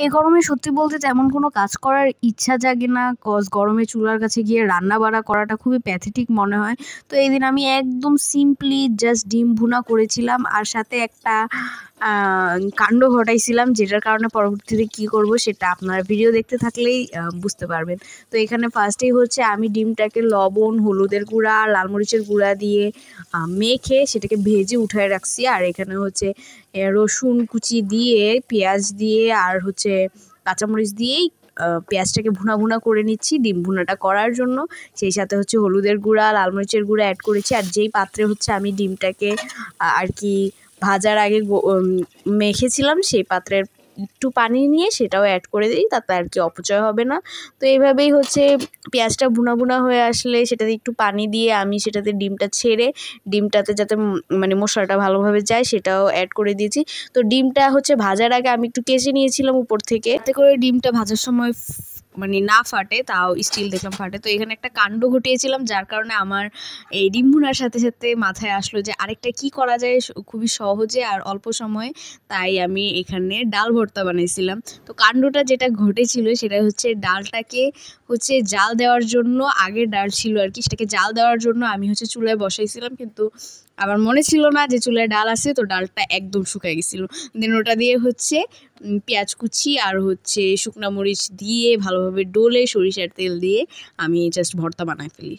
এই গরমে সত্যি বলতে তেমন কোনো কাজ করার ইচ্ছা জাগে না। গরমে চুলার কাছে গিয়ে রান্না-বাড়া করাটা খুবই প্যাথেটিক মনে হয়। তো এইদিন আমি একদম সিম্পলি জাস্ট ডিম ভুনা করেছিলাম আর সাথে একটা আ কাণ্ড ঘটাইছিলাম, যেটার কারণে পরবর্তীতে কি করব সেটা আপনারা ভিডিও দেখতে থাকলেই বুঝতে পারবেন। তো এখানে ফার্স্টেই হচ্ছে আমি ডিমটাকে লবণ, হলুদের গুঁড়া, লাল মরিচের গুঁড়া দিয়ে মেখে সেটাকে ভেজে উঠায় রাখছি। আর এখানে হচ্ছে রসুন কুচি দিয়ে, পেঁয়াজ দিয়ে আর হচ্ছে কাঁচামরিচ দিয়েই পেঁয়াজটাকে ভুনা করে নিচ্ছি ডিম ভুনাটা করার জন্য। সেই সাথে হচ্ছে হলুদের গুঁড়া, লাল মরিচের গুঁড়া অ্যাড করেছি। আর যেই পাত্রে হচ্ছে আমি ডিমটাকে আর কি ভাজার আগে মেখেছিলাম, সেই পাত্রের একটু পানি নিয়ে সেটাও অ্যাড করে দিই, তাতে আর কি অপচয় হবে না। তো এইভাবেই হচ্ছে পেঁয়াজটা ভুনা হয়ে আসলে সেটাতে একটু পানি দিয়ে আমি সেটাতে ডিমটা ছেড়ে ডিমটাতে যাতে মানে মশলাটা ভালোভাবে যায় সেটাও অ্যাড করে দিয়েছি। তো ডিমটা হচ্ছে ভাজার আগে আমি একটু কেচে নিয়েছিলাম উপর থেকে, এতে করে ডিমটা ভাজার সময় মানে না ফাটে, তাও স্টিল দেখলাম ফাটে। তো এখানে একটা কাণ্ড ঘটিয়েছিলাম, যার কারণে আমার এই ডিম ভুনার সাথে সাথে মাথায় আসলো যে আরেকটা কি করা যায় খুবই সহজে আর অল্প সময়ে। তাই আমি এখানে ডাল ভর্তা বানাইছিলাম। তো কাণ্ডটা যেটা ঘটেছিল সেটা হচ্ছে ডালটাকে হচ্ছে জাল দেওয়ার জন্য, আগের ডাল ছিল আর কি, সেটাকে জাল দেওয়ার জন্য আমি হচ্ছে চুলায় বসাইছিলাম, কিন্তু আমার মনে ছিল না যে চুলায় ডাল আছে, তো ডালটা একদম শুকায় গেছিল। দেন ওটা দিয়ে হচ্ছে পেঁয়াজ কুচি আর হচ্ছে শুকনা মরিচ দিয়ে ভালোভাবে ডলে সরিষার তেল দিয়ে আমি জাস্ট ভর্তা বানায় ফেলি।